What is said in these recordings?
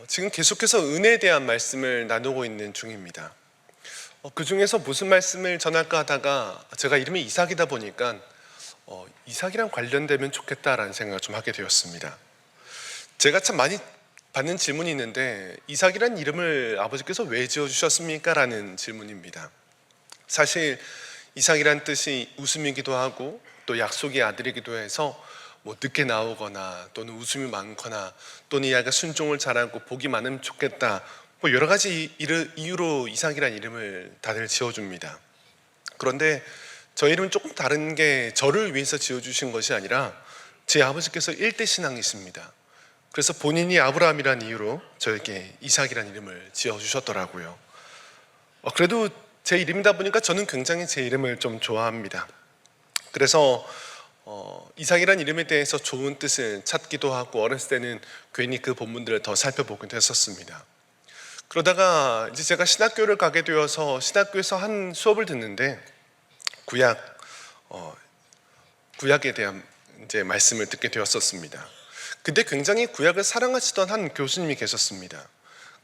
지금 계속해서 은혜에 대한 말씀을 나누고 있는 중입니다. 그 중에서 무슨 말씀을 전할까 하다가 제가 이름이 이삭이다 보니까 이삭이랑 관련되면 좋겠다라는 생각을 좀 하게 되었습니다. 제가 참 많이 받는 질문이 있는데, 이삭이란 이름을 아버지께서 왜 지어주셨습니까? 라는 질문입니다. 사실 이삭이란 뜻이 웃음이기도 하고 또 약속의 아들이기도 해서 늦게 나오거나 또는 웃음이 많거나 또는 이 아이가 순종을 잘하고 복이 많으면 좋겠다, 여러 가지 이유로 이삭이란 이름을 다들 지어줍니다. 그런데 저 이름은 조금 다른 게, 저를 위해서 지어주신 것이 아니라 제 아버지께서 일대 신앙이십니다. 그래서 본인이 아브라함이란 이유로 저에게 이삭이란 이름을 지어주셨더라고요. 그래도 제 이름이다 보니까 저는 굉장히 제 이름을 좀 좋아합니다. 그래서 이삭이란 이름에 대해서 좋은 뜻을 찾기도 하고, 어렸을 때는 괜히 그 본문들을 더 살펴보기도 했었습니다. 그러다가 이제 제가 신학교를 가게 되어서 신학교에서 한 수업을 듣는데 구약에 대한 이제 말씀을 듣게 되었었습니다. 근데 굉장히 구약을 사랑하시던 한 교수님이 계셨습니다.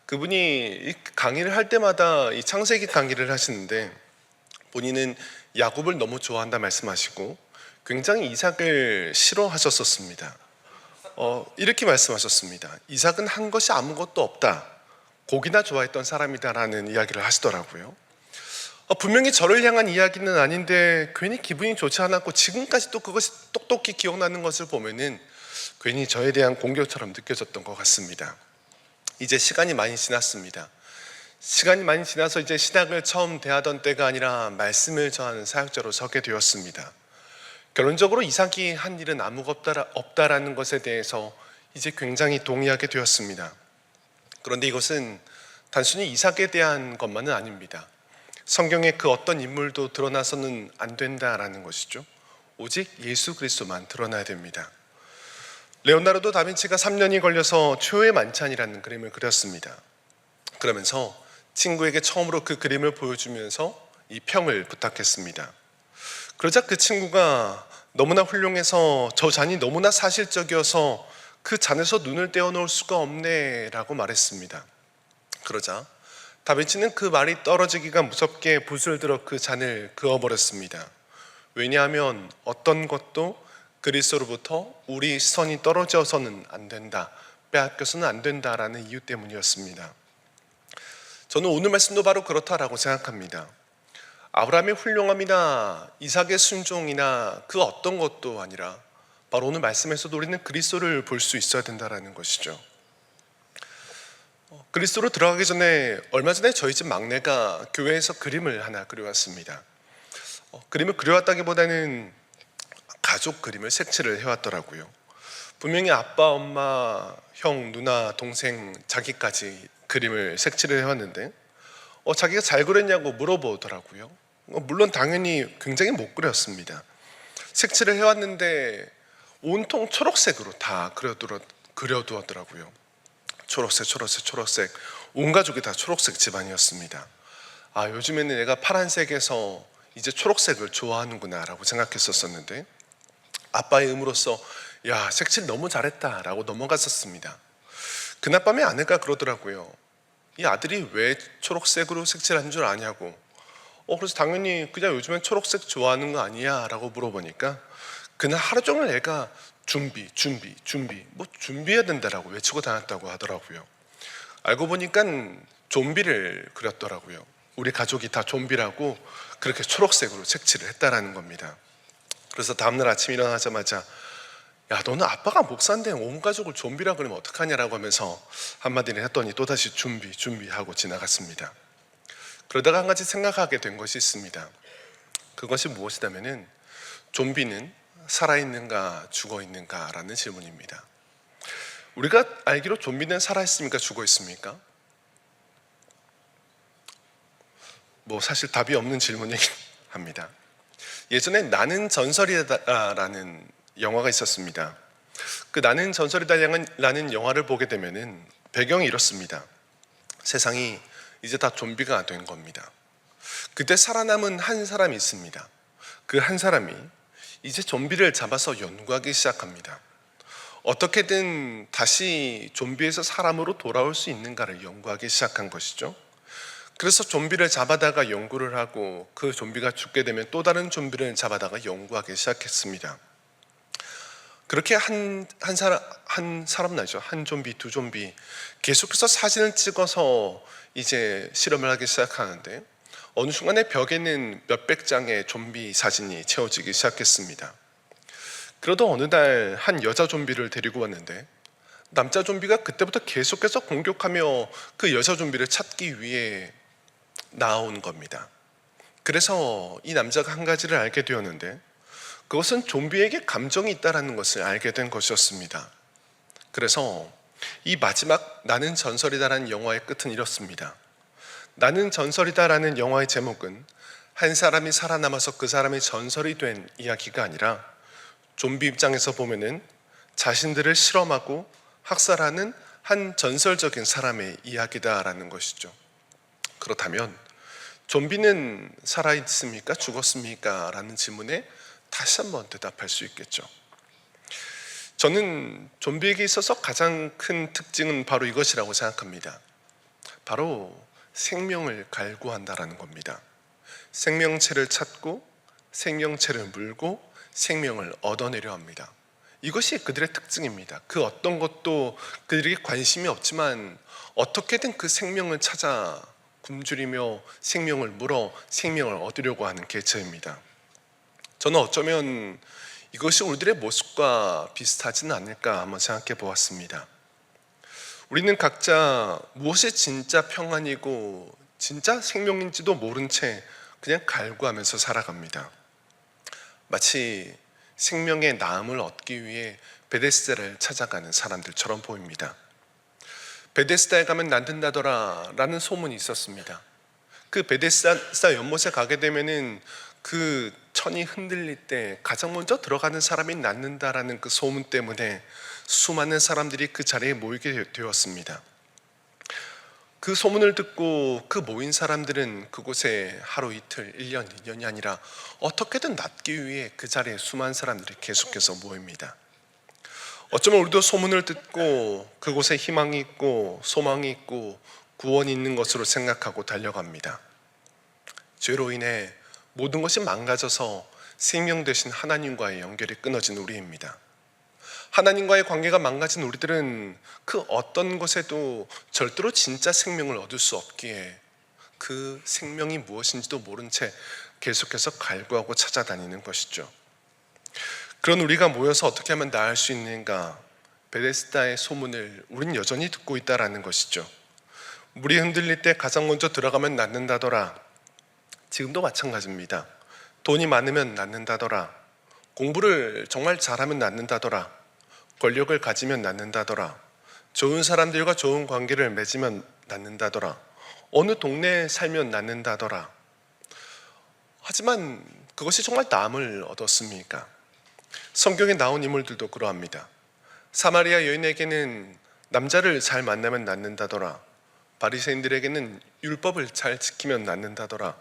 그분이 강의를 할 때마다 이 창세기 강의를 하시는데, 본인은 야곱을 너무 좋아한다 말씀하시고 굉장히 이삭을 싫어하셨었습니다. 이렇게 말씀하셨습니다. 이삭은 한 것이 아무것도 없다, 고기나 좋아했던 사람이다라는 이야기를 하시더라고요. 분명히 저를 향한 이야기는 아닌데 괜히 기분이 좋지 않았고, 지금까지도 그것이 똑똑히 기억나는 것을 보면은 괜히 저에 대한 공격처럼 느껴졌던 것 같습니다. 이제 시간이 많이 지났습니다. 시간이 많이 지나서 이제 신학을 처음 대하던 때가 아니라 말씀을 전하는 사역자로 서게 되었습니다. 결론적으로 이삭이 한 일은 아무것도 없다라는 것에 대해서 이제 굉장히 동의하게 되었습니다. 그런데 이것은 단순히 이삭에 대한 것만은 아닙니다. 성경에 그 어떤 인물도 드러나서는 안 된다라는 것이죠. 오직 예수 그리스도만 드러나야 됩니다. 레오나르도 다빈치가 3년이 걸려서 최후의 만찬이라는 그림을 그렸습니다. 그러면서 친구에게 처음으로 그 그림을 보여주면서 이 평을 부탁했습니다. 그러자 그 친구가 너무나 훌륭해서 저 잔이 너무나 사실적이어서 그 잔에서 눈을 떼어놓을 수가 없네 라고 말했습니다. 그러자 다빈치는 그 말이 떨어지기가 무섭게 붓을 들어 그 잔을 그어버렸습니다. 왜냐하면 어떤 것도 그리스도로부터 우리 시선이 떨어져서는 안 된다, 빼앗겨서는 안 된다라는 이유 때문이었습니다. 저는 오늘 말씀도 바로 그렇다라고 생각합니다. 아브라함의 훌륭함이나 이삭의 순종이나 그 어떤 것도 아니라 바로 오늘 말씀에서도 우리는 그리스도를 볼 수 있어야 된다는 것이죠. 그리스도로 들어가기 전에, 얼마 전에 저희 집 막내가 교회에서 그림을 하나 그려왔습니다. 그림을 그려왔다기보다는 가족 그림을 색칠을 해왔더라고요. 분명히 아빠, 엄마, 형, 누나, 동생, 자기까지 그림을 색칠을 해왔는데 자기가 잘 그렸냐고 물어보더라고요. 물론 당연히 굉장히 못 그렸습니다. 색칠을 해왔는데 온통 초록색으로 다 그려두었더라고요. 초록색. 온 가족이 다 초록색 집안이었습니다. 요즘에는 애가 파란색에서 이제 초록색을 좋아하는구나 라고 생각했었는데, 아빠의 의무로서 야, 색칠 너무 잘했다 라고 넘어갔었습니다. 그날 밤에 아내가 그러더라고요. 이 아들이 왜 초록색으로 색칠한 줄 아냐고. 그래서 당연히 그냥 요즘엔 초록색 좋아하는 거 아니야 라고 물어보니까, 그날 하루 종일 애가 준비 준비해야 된다라고 외치고 다녔다고 하더라고요. 알고 보니까 좀비를 그렸더라고요. 우리 가족이 다 좀비라고 그렇게 초록색으로 색칠을 했다라는 겁니다. 그래서 다음날 아침 일어나자마자 야, 너는 아빠가 목사인데 온 가족을 좀비라 그러면 어떡하냐라고 하면서 한마디를 했더니 또다시 준비하고 지나갔습니다. 그러다가 한 가지 생각하게 된 것이 있습니다. 그것이 무엇이냐면은, 좀비는 살아있는가 죽어있는가 라는 질문입니다. 우리가 알기로 좀비는 살아있습니까 죽어있습니까? 사실 답이 없는 질문이긴 합니다. 예전에 나는 전설이다라는 영화가 있었습니다. 그 나는 전설이다라는 영화를 보게 되면은 배경이 이렇습니다. 세상이 이제 다 좀비가 된 겁니다. 그때 살아남은 한 사람이 있습니다. 그 한 사람이 이제 좀비를 잡아서 연구하기 시작합니다. 어떻게든 다시 좀비에서 사람으로 돌아올 수 있는가를 연구하기 시작한 것이죠. 그래서 좀비를 잡아다가 연구를 하고 그 좀비가 죽게 되면 또 다른 좀비를 잡아다가 연구하기 시작했습니다. 그렇게 한 사람 나죠. 한 좀비, 두 좀비 계속해서 사진을 찍어서 이제 실험을 하기 시작하는데 어느 순간에 벽에는 몇백 장의 좀비 사진이 채워지기 시작했습니다. 그러다 어느 날 한 여자 좀비를 데리고 왔는데 남자 좀비가 그때부터 계속해서 공격하며 그 여자 좀비를 찾기 위해 나온 겁니다. 그래서 이 남자가 한 가지를 알게 되었는데 그것은 좀비에게 감정이 있다는 것을 알게 된 것이었습니다. 그래서 이 마지막 나는 전설이다라는 영화의 끝은 이렇습니다. 나는 전설이다라는 영화의 제목은 한 사람이 살아남아서 그 사람이 전설이 된 이야기가 아니라 좀비 입장에서 보면은 자신들을 실험하고 학살하는 한 전설적인 사람의 이야기다라는 것이죠. 그렇다면 좀비는 살아있습니까? 죽었습니까? 라는 질문에 다시 한번 대답할 수 있겠죠. 저는 좀비에게 있어서 가장 큰 특징은 바로 이것이라고 생각합니다. 바로 생명을 갈구한다라는 겁니다. 생명체를 찾고 생명체를 물고 생명을 얻어내려 합니다. 이것이 그들의 특징입니다. 그 어떤 것도 그들에게 관심이 없지만 어떻게든 그 생명을 찾아 굶주리며 생명을 물어 생명을 얻으려고 하는 개체입니다. 저는 어쩌면 이것이 우리들의 모습과 비슷하지는 않을까 한번 생각해 보았습니다. 우리는 각자 무엇이 진짜 평안이고 진짜 생명인지도 모른 채 그냥 갈구하면서 살아갑니다. 마치 생명의 나음을 얻기 위해 베데스다를 찾아가는 사람들처럼 보입니다. 베데스다에 가면 낫는다더라 라는 소문이 있었습니다. 그 베데스다 연못에 가게 되면은 그 천이 흔들릴 때 가장 먼저 들어가는 사람이 낫는다라는 그 소문 때문에 수많은 사람들이 그 자리에 모이게 되었습니다. 그 소문을 듣고 그 모인 사람들은 그곳에 하루 이틀, 1년, 2년이 아니라 어떻게든 낫기 위해 그 자리에 수많은 사람들이 계속해서 모입니다. 어쩌면 우리도 소문을 듣고 그곳에 희망이 있고 소망이 있고 구원이 있는 것으로 생각하고 달려갑니다. 죄로 인해 모든 것이 망가져서 생명 되신 하나님과의 연결이 끊어진 우리입니다. 하나님과의 관계가 망가진 우리들은 그 어떤 것에도 절대로 진짜 생명을 얻을 수 없기에 그 생명이 무엇인지도 모른 채 계속해서 갈구하고 찾아다니는 것이죠. 그런 우리가 모여서 어떻게 하면 나을 수 있는가? 베데스다의 소문을 우린 여전히 듣고 있다라는 것이죠. 물이 흔들릴 때 가장 먼저 들어가면 낫는다더라. 지금도 마찬가지입니다. 돈이 많으면 낫는다더라. 공부를 정말 잘하면 낫는다더라. 권력을 가지면 낫는다더라. 좋은 사람들과 좋은 관계를 맺으면 낫는다더라. 어느 동네에 살면 낫는다더라. 하지만 그것이 정말 남을 얻었습니까? 성경에 나온 인물들도 그러합니다. 사마리아 여인에게는 남자를 잘 만나면 낫는다더라. 바리새인들에게는 율법을 잘 지키면 낫는다더라.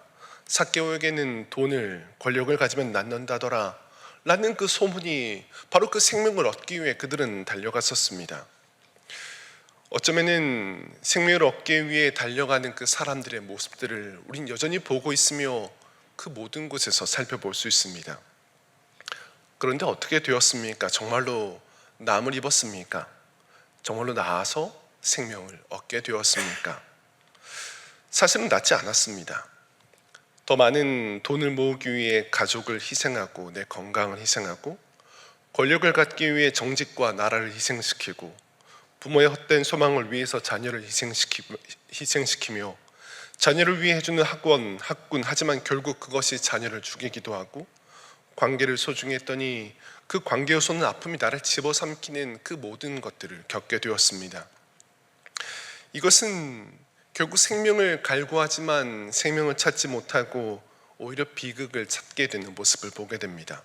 삭개오에게는 돈을, 권력을 가지면 낫는다더라 라는 그 소문이 바로 그 생명을 얻기 위해 그들은 달려갔었습니다. 어쩌면은 생명을 얻기 위해 달려가는 그 사람들의 모습들을 우린 여전히 보고 있으며 그 모든 곳에서 살펴볼 수 있습니다. 그런데 어떻게 되었습니까? 정말로 남을 입었습니까? 정말로 나아서 생명을 얻게 되었습니까? 사실은 낫지 않았습니다. 더 많은 돈을 모으기 위해 가족을 희생하고 내 건강을 희생하고 권력을 갖기 위해 정직과 나라를 희생시키고 부모의 헛된 소망을 위해서 자녀를 희생시키며 자녀를 위해 해주는 학원, 학군, 하지만 결국 그것이 자녀를 죽이기도 하고 관계를 소중히 했더니 그 관계에서는 아픔이 나를 집어삼키는 그 모든 것들을 겪게 되었습니다. 이것은 결국 생명을 갈구하지만 생명을 찾지 못하고 오히려 비극을 찾게 되는 모습을 보게 됩니다.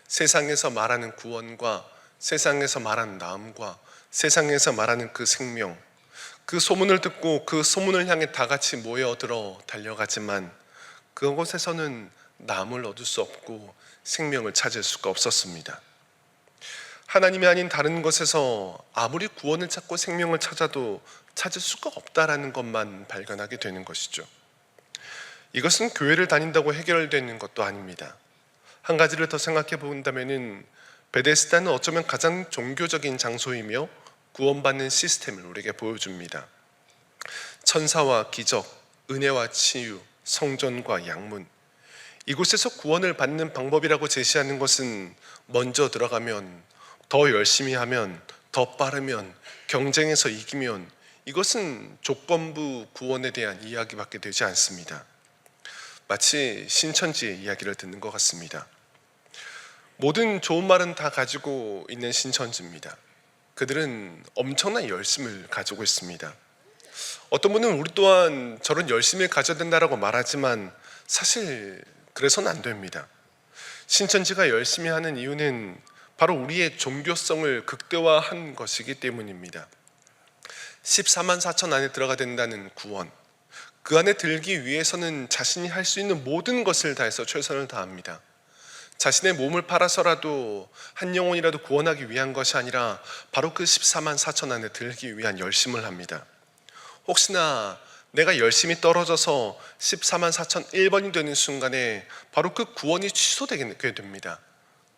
세상에서 말하는 구원과 세상에서 말하는 나음과 세상에서 말하는 그 생명, 그 소문을 듣고 그 소문을 향해 다 같이 모여들어 달려가지만 그곳에서는 나음을 얻을 수 없고 생명을 찾을 수가 없었습니다. 하나님이 아닌 다른 것에서 아무리 구원을 찾고 생명을 찾아도 찾을 수가 없다라는 것만 발견하게 되는 것이죠. 이것은 교회를 다닌다고 해결되는 것도 아닙니다. 한 가지를 더 생각해 본다면은 베데스다는 어쩌면 가장 종교적인 장소이며 구원받는 시스템을 우리에게 보여줍니다. 천사와 기적, 은혜와 치유, 성전과 양문, 이곳에서 구원을 받는 방법이라고 제시하는 것은 먼저 들어가면, 더 열심히 하면, 더 빠르면, 경쟁에서 이기면, 이것은 조건부 구원에 대한 이야기밖에 되지 않습니다. 마치 신천지의 이야기를 듣는 것 같습니다. 모든 좋은 말은 다 가지고 있는 신천지입니다. 그들은 엄청난 열심을 가지고 있습니다. 어떤 분은 우리 또한 저런 열심을 가져야 된다라고 말하지만 사실 그래서는 안 됩니다. 신천지가 열심히 하는 이유는 바로 우리의 종교성을 극대화한 것이기 때문입니다. 14만 4천 안에 들어가 된다는 구원, 그 안에 들기 위해서는 자신이 할 수 있는 모든 것을 다해서 최선을 다합니다. 자신의 몸을 팔아서라도 한 영혼이라도 구원하기 위한 것이 아니라 바로 그 14만 4천 안에 들기 위한 열심을 합니다. 혹시나 내가 열심히 떨어져서 14만 4천 1번이 되는 순간에 바로 그 구원이 취소되게 됩니다.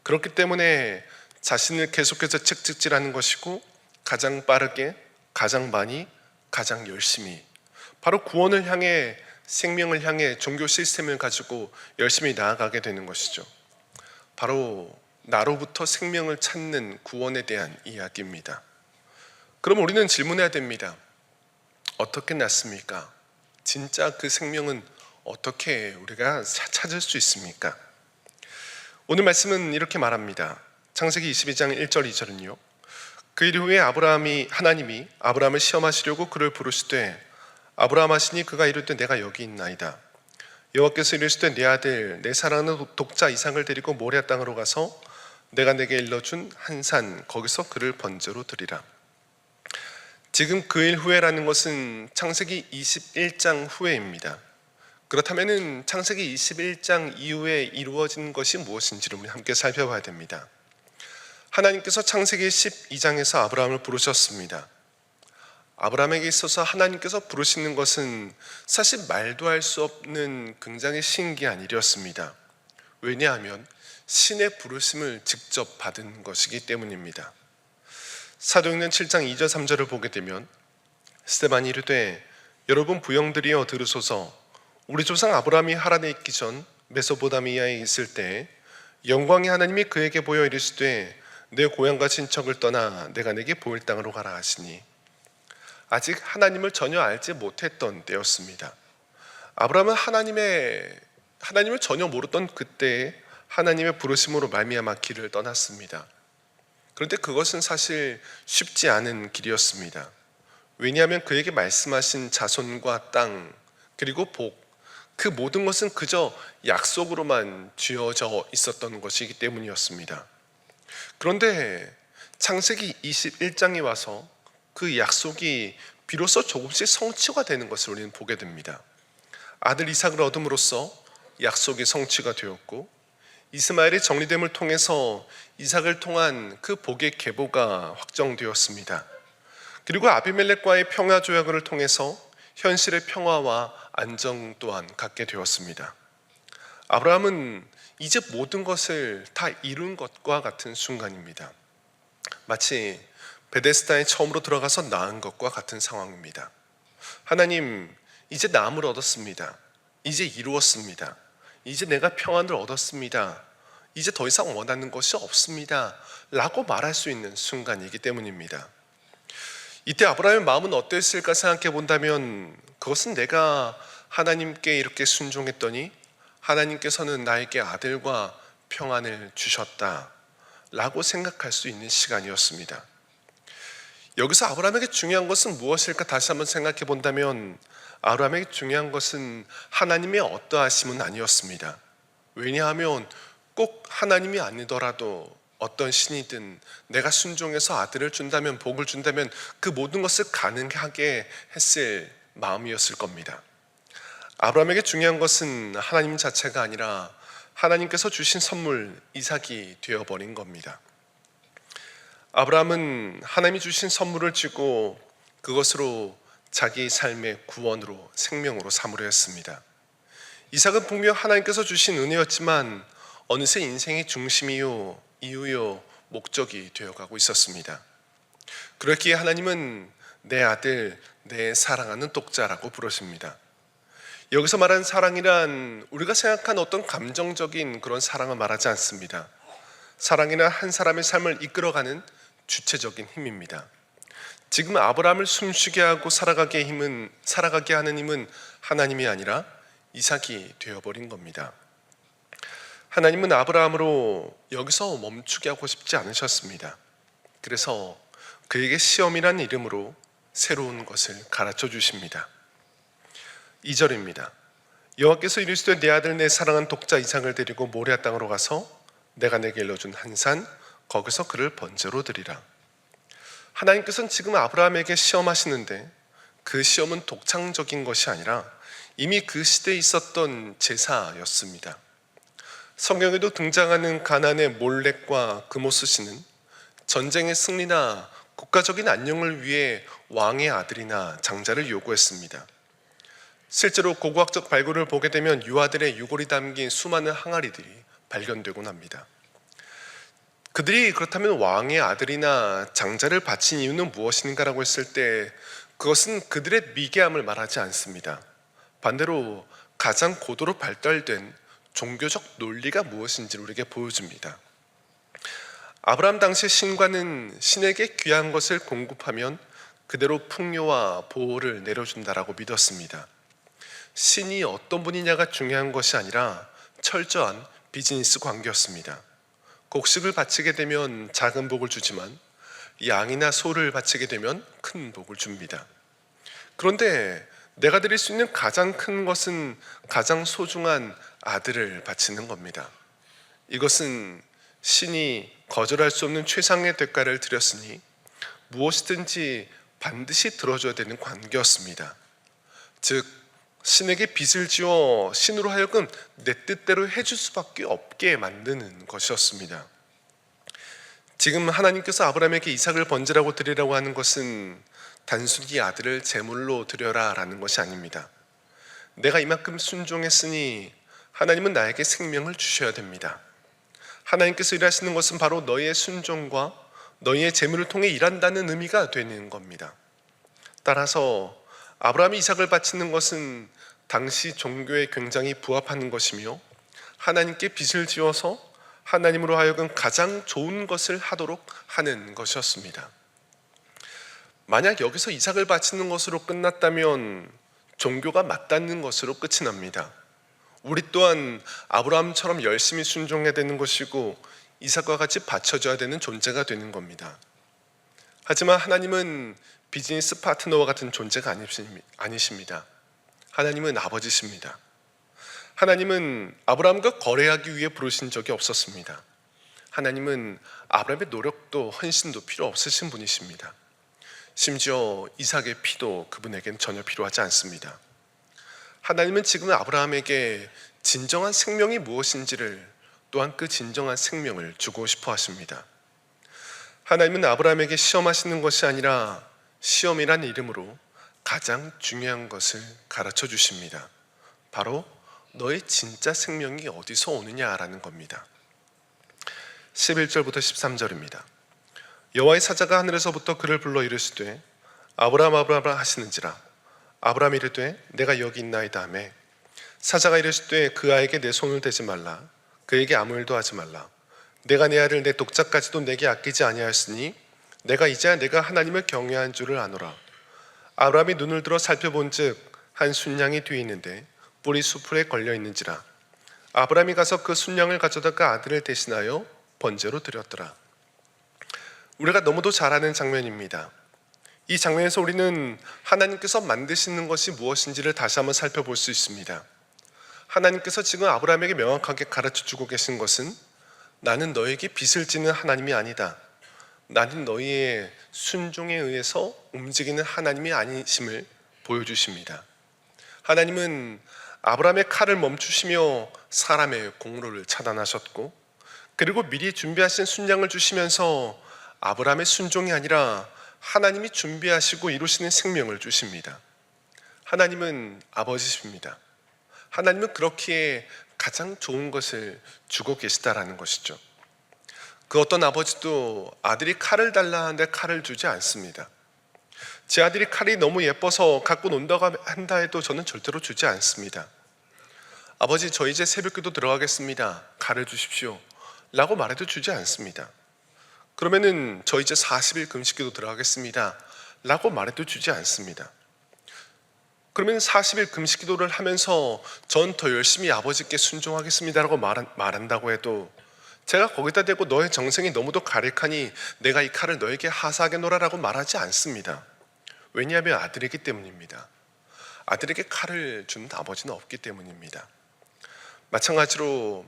그렇기 때문에 자신을 계속해서 채찍질하는 것이고, 가장 빠르게, 가장 많이, 가장 열심히, 바로 구원을 향해, 생명을 향해 종교 시스템을 가지고 열심히 나아가게 되는 것이죠. 바로 나로부터 생명을 찾는 구원에 대한 이야기입니다. 그럼 우리는 질문해야 됩니다. 어떻게 났습니까? 진짜 그 생명은 어떻게 우리가 찾을 수 있습니까? 오늘 말씀은 이렇게 말합니다. 창세기 22장 1절 2절은요, 그 일 후에 하나님이 아브라함을 시험하시려고 그를 부르시되 아브라함 하시니 그가 이르되 내가 여기 있나이다. 여호와께서 이르시되 내 아들 내 사랑하는 독자 이삭을 데리고 모리아 땅으로 가서 내가 내게 일러준 한 산 거기서 그를 번제로 드리라. 지금 그 일 후에라는 것은 창세기 21장 후에입니다. 그렇다면 창세기 21장 이후에 이루어진 것이 무엇인지를 함께 살펴봐야 됩니다. 하나님께서 창세기 12장에서 아브라함을 부르셨습니다. 아브라함에게 있어서 하나님께서 부르시는 것은 사실 말도 할 수 없는 굉장히 신기한 일이었습니다. 왜냐하면 신의 부르심을 직접 받은 것이기 때문입니다. 사도행전 7장 2절 3절을 보게 되면 스데반이 이르되 여러분 부형들이여 들으소서, 우리 조상 아브라함이 하란에 있기 전 메소포타미아에 있을 때 영광의 하나님이 그에게 보여 이르시되 내 고향과 친척을 떠나 내가 내게 보일 땅으로 가라 하시니, 아직 하나님을 전혀 알지 못했던 때였습니다. 아브라함은 하나님을 전혀 모르던 그때에 하나님의 부르심으로 말미암아 길을 떠났습니다. 그런데 그것은 사실 쉽지 않은 길이었습니다. 왜냐하면 그에게 말씀하신 자손과 땅, 그리고 복, 그 모든 것은 그저 약속으로만 쥐어져 있었던 것이기 때문이었습니다. 그런데 창세기 21장에 와서 그 약속이 비로소 조금씩 성취가 되는 것을 우리는 보게 됩니다. 아들 이삭을 얻음으로써 약속이 성취가 되었고, 이스마엘의 정리됨을 통해서 이삭을 통한 그 복의 계보가 확정되었습니다. 그리고 아비멜렉과의 평화 조약을 통해서 현실의 평화와 안정 또한 갖게 되었습니다. 아브라함은 이제 모든 것을 다 이룬 것과 같은 순간입니다. 마치 베데스다에 처음으로 들어가서 낳은 것과 같은 상황입니다. 하나님, 이제 나음을 얻었습니다. 이제 이루었습니다. 이제 내가 평안을 얻었습니다. 이제 더 이상 원하는 것이 없습니다 라고 말할 수 있는 순간이기 때문입니다. 이때 아브라함의 마음은 어땠을까 생각해 본다면, 그것은 내가 하나님께 이렇게 순종했더니 하나님께서는 나에게 아들과 평안을 주셨다 라고 생각할 수 있는 시간이었습니다. 여기서 아브라함에게 중요한 것은 무엇일까 다시 한번 생각해 본다면, 아브라함에게 중요한 것은 하나님의 어떠하심은 아니었습니다. 왜냐하면 꼭 하나님이 아니더라도 어떤 신이든 내가 순종해서 아들을 준다면, 복을 준다면 그 모든 것을 가능하게 했을 마음이었을 겁니다. 아브라함에게 중요한 것은 하나님 자체가 아니라 하나님께서 주신 선물 이삭이 되어버린 겁니다. 아브라함은 하나님이 주신 선물을 쥐고 그것으로 자기 삶의 구원으로 생명으로 삼으려 했습니다. 이삭은 분명 하나님께서 주신 은혜였지만 어느새 인생의 중심이요 이유요 목적이 되어가고 있었습니다. 그렇기에 하나님은 내 아들, 내 사랑하는 독자라고 부르십니다. 여기서 말하는 사랑이란 우리가 생각한 어떤 감정적인 그런 사랑을 말하지 않습니다. 사랑이란 한 사람의 삶을 이끌어가는 주체적인 힘입니다. 지금 아브라함을 숨쉬게 하고 살아가게 하는 힘은 하나님이 아니라 이삭이 되어버린 겁니다. 하나님은 아브라함으로 여기서 멈추게 하고 싶지 않으셨습니다. 그래서 그에게 시험이라는 이름으로 새로운 것을 가르쳐 주십니다. 2절입니다. 여호와께서 이르시되 내 아들 내 사랑하는 독자 이삭을 데리고 모리아 땅으로 가서 내가 내게 일러준 한 산 거기서 그를 번제로 드리라. 하나님께서는 지금 아브라함에게 시험하시는데 그 시험은 독창적인 것이 아니라 이미 그 시대에 있었던 제사였습니다. 성경에도 등장하는 가나안의 몰렉과 그모스씨는 전쟁의 승리나 국가적인 안녕을 위해 왕의 아들이나 장자를 요구했습니다. 실제로 고고학적 발굴을 보게 되면 유아들의 유골이 담긴 수많은 항아리들이 발견되곤 합니다. 그들이 그렇다면 왕의 아들이나 장자를 바친 이유는 무엇인가라고 했을 때 그것은 그들의 미개함을 말하지 않습니다. 반대로 가장 고도로 발달된 종교적 논리가 무엇인지를 우리에게 보여줍니다. 아브라함 당시 신과는 신에게 귀한 것을 공급하면 그대로 풍요와 보호를 내려준다라고 믿었습니다. 신이 어떤 분이냐가 중요한 것이 아니라 철저한 비즈니스 관계였습니다. 곡식을 바치게 되면 작은 복을 주지만 양이나 소를 바치게 되면 큰 복을 줍니다. 그런데 내가 드릴 수 있는 가장 큰 것은 가장 소중한 아들을 바치는 겁니다. 이것은 신이 거절할 수 없는 최상의 대가를 드렸으니 무엇이든지 반드시 들어줘야 되는 관계였습니다. 즉 신에게 빚을 지어 신으로 하여금 내 뜻대로 해줄 수밖에 없게 만드는 것이었습니다. 지금 하나님께서 아브라함에게 이삭을 번제라고 드리라고 하는 것은 단순히 아들을 제물로 드려라 라는 것이 아닙니다. 내가 이만큼 순종했으니 하나님은 나에게 생명을 주셔야 됩니다. 하나님께서 일하시는 것은 바로 너희의 순종과 너희의 제물을 통해 일한다는 의미가 되는 겁니다. 따라서 아브라함이 이삭을 바치는 것은 당시 종교에 굉장히 부합하는 것이며 하나님께 빚을 지어서 하나님으로 하여금 가장 좋은 것을 하도록 하는 것이었습니다. 만약 여기서 이삭을 바치는 것으로 끝났다면 종교가 맞닿는 것으로 끝이 납니다. 우리 또한 아브라함처럼 열심히 순종해야 되는 것이고 이삭과 같이 바쳐줘야 되는 존재가 되는 겁니다. 하지만 하나님은 비즈니스 파트너와 같은 존재가 아니십니다. 하나님은 아버지십니다. 하나님은 아브라함과 거래하기 위해 부르신 적이 없었습니다. 하나님은 아브라함의 노력도 헌신도 필요 없으신 분이십니다. 심지어 이삭의 피도 그분에게는 전혀 필요하지 않습니다. 하나님은 지금 아브라함에게 진정한 생명이 무엇인지를 또한 그 진정한 생명을 주고 싶어 하십니다. 하나님은 아브라함에게 시험하시는 것이 아니라 시험이란 이름으로 가장 중요한 것을 가르쳐 주십니다. 바로 너의 진짜 생명이 어디서 오느냐라는 겁니다. 11절부터 13절입니다. 여호와의 사자가 하늘에서부터 그를 불러 이르시되 아브라함 아브라함 하시는지라. 아브라함이 이르되 내가 여기 있나이다 하매 사자가 이르시되 그 아이에게 내 손을 대지 말라. 그에게 아무 일도 하지 말라. 내가 내 아들 내 독자까지도 내게 아끼지 아니하였으니 내가 이제야 내가 하나님을 경외한 줄을 아노라. 아브라함이 눈을 들어 살펴본즉 한 순양이 뒤에 있는데 뿔이 수풀에 걸려 있는지라. 아브라함이 가서 그 순양을 가져다가 아들을 대신하여 번제로 드렸더라. 우리가 너무도 잘 아는 장면입니다. 이 장면에서 우리는 하나님께서 만드시는 것이 무엇인지를 다시 한번 살펴볼 수 있습니다. 하나님께서 지금 아브라함에게 명확하게 가르쳐주고 계신 것은 나는 너에게 빚을 지는 하나님이 아니다. 나는 너희의 순종에 의해서 움직이는 하나님이 아니심을 보여주십니다. 하나님은 아브라함의 칼을 멈추시며 사람의 공로를 차단하셨고 그리고 미리 준비하신 순양을 주시면서 아브라함의 순종이 아니라 하나님이 준비하시고 이루시는 생명을 주십니다. 하나님은 아버지십니다. 하나님은 그렇기에 가장 좋은 것을 주고 계시다라는 것이죠. 그 어떤 아버지도 아들이 칼을 달라 하는데 칼을 주지 않습니다. 제 아들이 칼이 너무 예뻐서 갖고 논다고 한다 해도 저는 절대로 주지 않습니다. 아버지, 저 이제 새벽기도 들어가겠습니다. 칼을 주십시오 라고 말해도 주지 않습니다. 그러면은 저 이제 40일 금식기도 들어가겠습니다 라고 말해도 주지 않습니다. 그러면 40일 금식기도를 하면서 전 더 열심히 아버지께 순종하겠습니다 라고 말한다고 해도 제가 거기다 대고 너의 정성이 너무도 가득하니 내가 이 칼을 너에게 하사하게 놓으라고 말하지 않습니다. 왜냐하면 아들이기 때문입니다. 아들에게 칼을 주는 아버지는 없기 때문입니다. 마찬가지로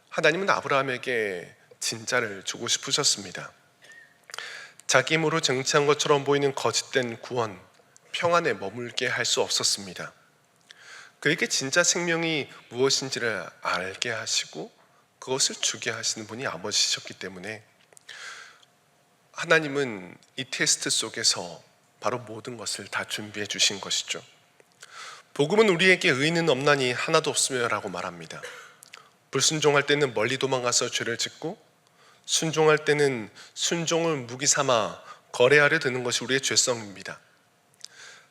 하나님은 아브라함에게 진짜를 주고 싶으셨습니다. 자기 힘으로 쟁취한 것처럼 보이는 거짓된 구원, 평안에 머물게 할 수 없었습니다. 그에게 진짜 생명이 무엇인지를 알게 하시고 그것을 주게 하시는 분이 아버지셨기 때문에 하나님은 이 테스트 속에서 바로 모든 것을 다 준비해 주신 것이죠. 복음은 우리에게 의인은 없나니 하나도 없으며 라고 말합니다. 불순종할 때는 멀리 도망가서 죄를 짓고 순종할 때는 순종을 무기 삼아 거래하려 드는 것이 우리의 죄성입니다.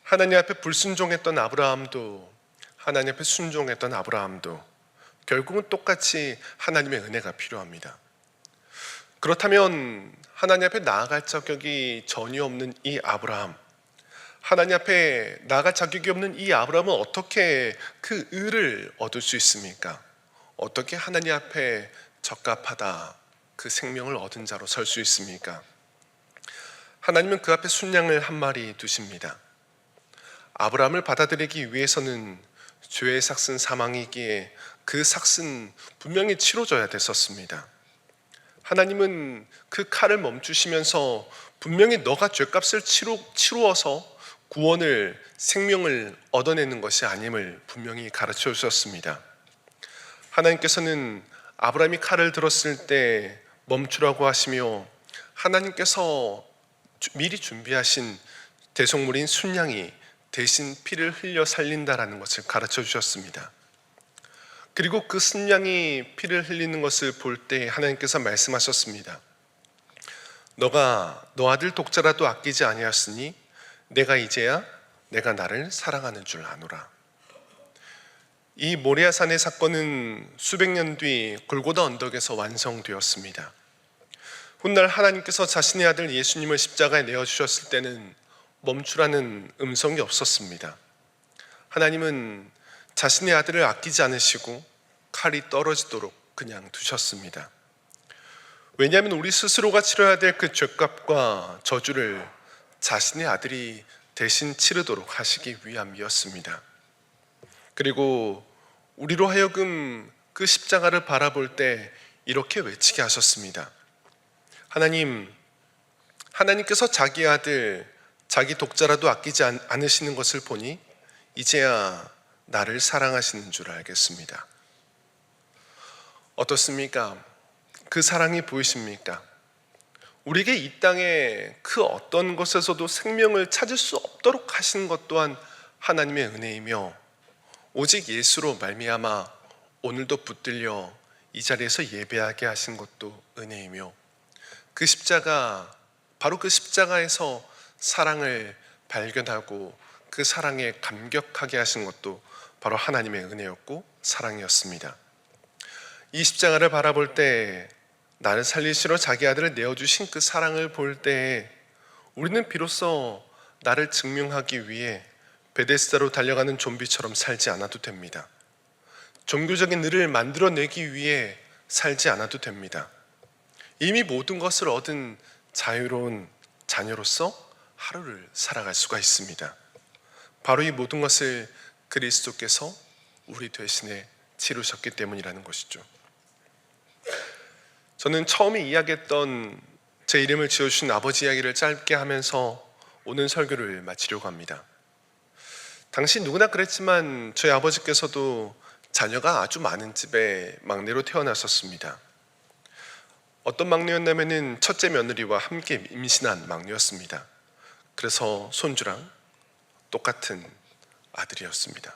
하나님 앞에 불순종했던 아브라함도 하나님 앞에 순종했던 아브라함도 결국은 똑같이 하나님의 은혜가 필요합니다. 그렇다면 하나님 앞에 나아갈 자격이 전혀 없는 이 아브라함, 하나님 앞에 나아갈 자격이 없는 이 아브라함은 어떻게 그 의를 얻을 수 있습니까? 어떻게 하나님 앞에 적합하다 그 생명을 얻은 자로 설 수 있습니까? 하나님은 그 앞에 순양을 한 마리 두십니다. 아브라함을 받아들이기 위해서는 죄의 삭슨 사망이기에 그 삭슨 분명히 치러져야 됐었습니다. 하나님은 그 칼을 멈추시면서 분명히 너가 죄값을 치루어서 구원을, 생명을 얻어내는 것이 아님을 분명히 가르쳐 주셨습니다. 하나님께서는 아브라함이 칼을 들었을 때 멈추라고 하시며 하나님께서 미리 준비하신 대속물인 순양이 대신 피를 흘려 살린다라는 것을 가르쳐 주셨습니다. 그리고 그 순양이 피를 흘리는 것을 볼 때 하나님께서 말씀하셨습니다. 너가 너 아들 독자라도 아끼지 아니하였으니 내가 이제야 내가 나를 사랑하는 줄 아노라. 이 모리아산의 사건은 수백 년 뒤 골고다 언덕에서 완성되었습니다. 훗날 하나님께서 자신의 아들 예수님을 십자가에 내어주셨을 때는 멈추라는 음성이 없었습니다. 하나님은 자신의 아들을 아끼지 않으시고 칼이 떨어지도록 그냥 두셨습니다. 왜냐하면 우리 스스로가 치러야 될 그 죄값과 저주를 자신의 아들이 대신 치르도록 하시기 위함이었습니다. 그리고 우리로 하여금 그 십자가를 바라볼 때 이렇게 외치게 하셨습니다. 하나님께서 자기 아들, 자기 독자라도 아끼지 않으시는 것을 보니 이제야 나를 사랑하시는 줄 알겠습니다. 어떻습니까? 그 사랑이 보이십니까? 우리에게 이 땅에 그 어떤 것에서도 생명을 찾을 수 없도록 하신 것 또한 하나님의 은혜이며 오직 예수로 말미암아 오늘도 붙들려 이 자리에서 예배하게 하신 것도 은혜이며 그 십자가, 바로 그 십자가에서 사랑을 발견하고 그 사랑에 감격하게 하신 것도 바로 하나님의 은혜였고 사랑이었습니다. 이 십자가를 바라볼 때 나를 살리시러 자기 아들을 내어주신 그 사랑을 볼 때 우리는 비로소 나를 증명하기 위해 베데스다로 달려가는 좀비처럼 살지 않아도 됩니다. 종교적인 을을 만들어내기 위해 살지 않아도 됩니다. 이미 모든 것을 얻은 자유로운 자녀로서 하루를 살아갈 수가 있습니다. 바로 이 모든 것을 그리스도께서 우리 대신에 치르셨기 때문이라는 것이죠. 저는 처음에 이야기했던 제 이름을 지어주신 아버지 이야기를 짧게 하면서 오늘 설교를 마치려고 합니다. 당시 누구나 그랬지만 저희 아버지께서도 자녀가 아주 많은 집에 막내로 태어났었습니다. 어떤 막내였냐면은 첫째 며느리와 함께 임신한 막내였습니다. 그래서 손주랑 똑같은 아들이었습니다.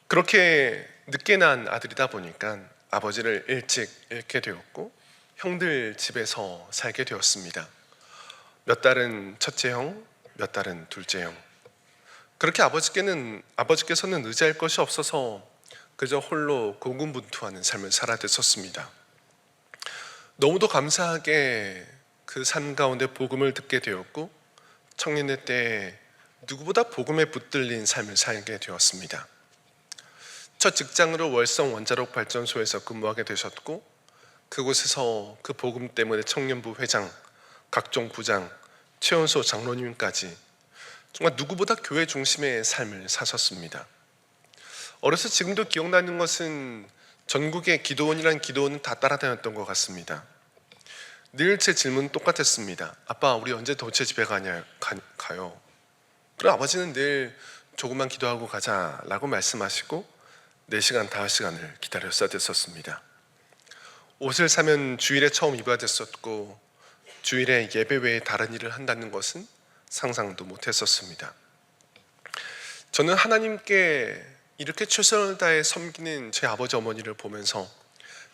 그렇게 늦게 낳은 아들이다 보니까 아버지를 일찍 잃게 되었고 형들 집에서 살게 되었습니다. 몇 달은 첫째 형, 몇 달은 둘째 형. 그렇게 아버지께서는 의지할 것이 없어서 그저 홀로 고군분투하는 삶을 살아야 됐었습니다. 너무도 감사하게 그 삶 가운데 복음을 듣게 되었고 청년의 때에 누구보다 복음에 붙들린 삶을 살게 되었습니다. 첫 직장으로 월성 원자력 발전소에서 근무하게 되셨고 그곳에서 그 복음 때문에 청년부 회장, 각종 부장, 최연소 장로님까지 정말 누구보다 교회 중심의 삶을 사셨습니다. 어려서 지금도 기억나는 것은 전국의 기도원이란 기도원은 다 따라다녔던 것 같습니다. 늘 제 질문은 똑같았습니다. 아빠, 우리 언제 도체 집에 가요? 그럼 아버지는 늘 조금만 기도하고 가자라고 말씀하시고 4시간, 5시간을 기다렸어야 됐었습니다. 옷을 사면 주일에 처음 입어야 됐었고 주일에 예배 외에 다른 일을 한다는 것은 상상도 못했었습니다. 저는 하나님께 이렇게 최선을 다해 섬기는 제 아버지 어머니를 보면서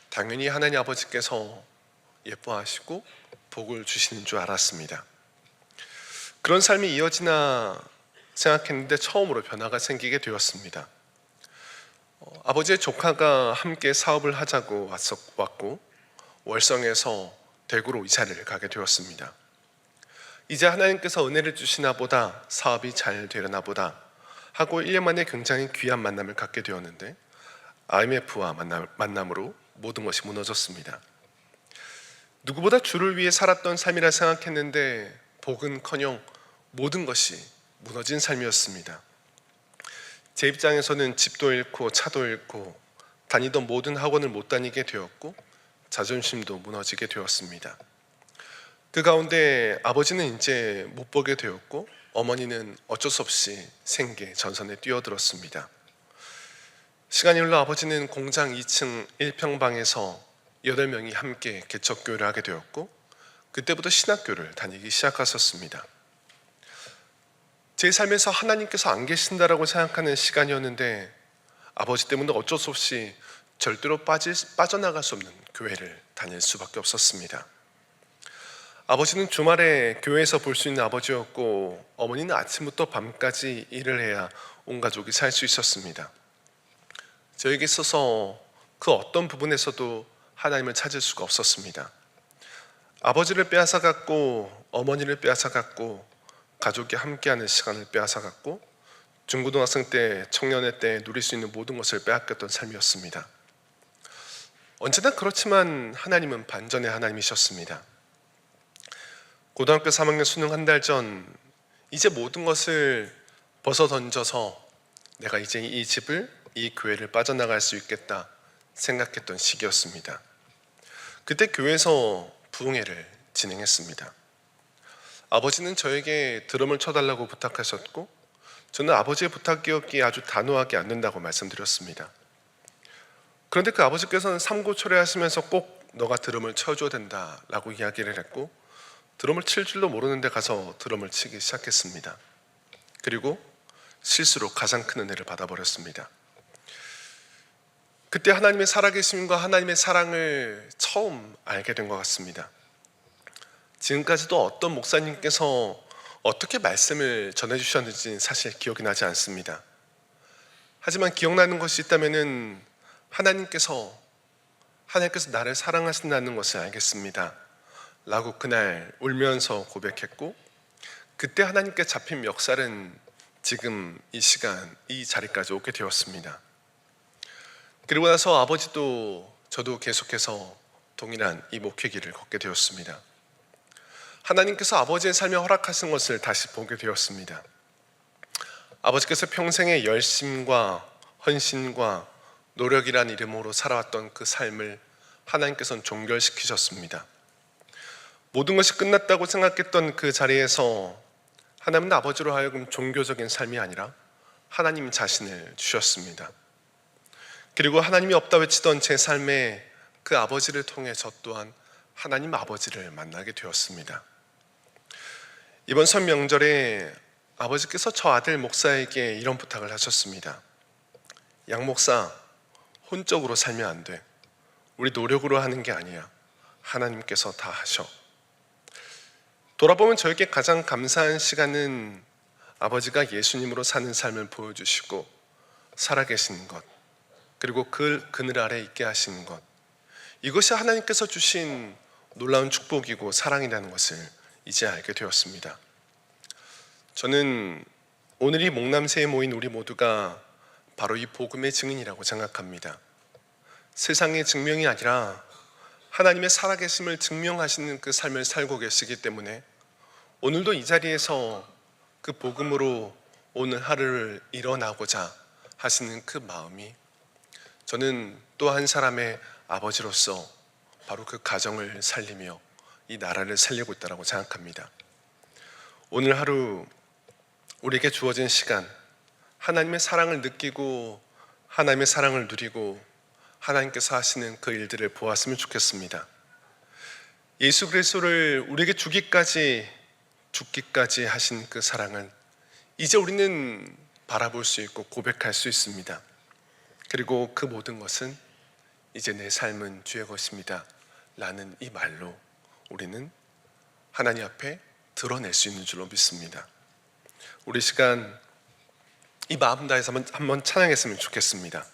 당연히 하나님 아버지께서 예뻐하시고 복을 주시는 줄 알았습니다. 그런 삶이 이어지나 생각했는데 처음으로 변화가 생기게 되었습니다. 아버지의 조카가 함께 사업을 하자고 왔고 월성에서 대구로 이사를 가게 되었습니다. 이제 하나님께서 은혜를 주시나 보다, 사업이 잘 되려나 보다 하고 1년 만에 굉장히 귀한 만남을 갖게 되었는데 IMF와 만남으로 모든 것이 무너졌습니다. 누구보다 주를 위해 살았던 삶이라 생각했는데 복은커녕 모든 것이 무너진 삶이었습니다. 제 입장에서는 집도 잃고 차도 잃고 다니던 모든 학원을 못 다니게 되었고 자존심도 무너지게 되었습니다. 그 가운데 아버지는 이제 못 보게 되었고 어머니는 어쩔 수 없이 생계 전선에 뛰어들었습니다. 시간이 흘러 아버지는 공장 2층 1평방에서 8명이 함께 개척교회를 하게 되었고 그때부터 신학교를 다니기 시작하셨습니다. 제 삶에서 하나님께서 안 계신다라고 생각하는 시간이었는데 아버지 때문에 어쩔 수 없이 절대로 빠져나갈 수 없는 교회를 다닐 수밖에 없었습니다. 아버지는 주말에 교회에서 볼 수 있는 아버지였고 어머니는 아침부터 밤까지 일을 해야 온 가족이 살 수 있었습니다. 저에게 있어서 그 어떤 부분에서도 하나님을 찾을 수가 없었습니다. 아버지를 빼앗아갔고 어머니를 빼앗아갔고 가족이 함께하는 시간을 빼앗아갔고 중고등학생 때, 청년의 때 누릴 수 있는 모든 것을 빼앗겼던 삶이었습니다. 언제나 그렇지만 하나님은 반전의 하나님이셨습니다. 고등학교 3학년 수능 한 달 전 이제 모든 것을 벗어던져서 내가 이제 이 집을, 이 교회를 빠져나갈 수 있겠다 생각했던 시기였습니다. 그때 교회에서 부흥회를 진행했습니다. 아버지는 저에게 드럼을 쳐달라고 부탁하셨고 저는 아버지의 부탁이었기에 아주 단호하게 안 된다고 말씀드렸습니다. 그런데 그 아버지께서는 삼고초려하시면서 꼭 너가 드럼을 쳐줘야 된다라고 이야기를 했고 드럼을 칠 줄도 모르는데 가서 드럼을 치기 시작했습니다. 그리고 실수로 가장 큰 은혜를 받아버렸습니다. 그때 하나님의 살아계심과 하나님의 사랑을 처음 알게 된 것 같습니다. 지금까지도 어떤 목사님께서 어떻게 말씀을 전해주셨는지 사실 기억이 나지 않습니다. 하지만 기억나는 것이 있다면 하나님께서 나를 사랑하신다는 것을 알겠습니다 라고 그날 울면서 고백했고 그때 하나님께 잡힌 멱살은 지금 이 시간 이 자리까지 오게 되었습니다. 그리고 나서 아버지도 저도 계속해서 동일한 이 목회길을 걷게 되었습니다. 하나님께서 아버지의 삶에 허락하신 것을 다시 보게 되었습니다. 아버지께서 평생의 열심과 헌신과 노력이란 이름으로 살아왔던 그 삶을 하나님께서는 종결시키셨습니다. 모든 것이 끝났다고 생각했던 그 자리에서 하나님은 아버지로 하여금 종교적인 삶이 아니라 하나님 자신을 주셨습니다. 그리고 하나님이 없다 외치던 제 삶에 그 아버지를 통해 저 또한 하나님 아버지를 만나게 되었습니다. 이번 설 명절에 아버지께서 저 아들 목사에게 이런 부탁을 하셨습니다. 양 목사, 혼적으로 살면 안 돼. 우리 노력으로 하는 게 아니야. 하나님께서 다 하셔. 돌아보면 저에게 가장 감사한 시간은 아버지가 예수님으로 사는 삶을 보여주시고 살아계시는 것, 그리고 그 그늘 아래 있게 하시는 것, 이것이 하나님께서 주신 놀라운 축복이고 사랑이라는 것을 이제 알게 되었습니다. 저는 오늘 이 목남새에 모인 우리 모두가 바로 이 복음의 증인이라고 생각합니다. 세상의 증명이 아니라 하나님의 살아계심을 증명하시는 그 삶을 살고 계시기 때문에 오늘도 이 자리에서 그 복음으로 오늘 하루를 일어나고자 하시는 그 마음이 저는 또 한 사람의 아버지로서 바로 그 가정을 살리며 이 나라를 살리고 있다고 생각합니다. 오늘 하루 우리에게 주어진 시간, 하나님의 사랑을 느끼고 하나님의 사랑을 누리고 하나님께서 하시는 그 일들을 보았으면 좋겠습니다. 예수 그리스도를 우리에게 죽기까지 하신 그 사랑은 이제 우리는 바라볼 수 있고 고백할 수 있습니다. 그리고 그 모든 것은 이제 내 삶은 주의 것입니다 라는 이 말로 우리는 하나님 앞에 드러낼 수 있는 줄로 믿습니다. 우리 시간 이 마음 다해서 한번 찬양했으면 좋겠습니다.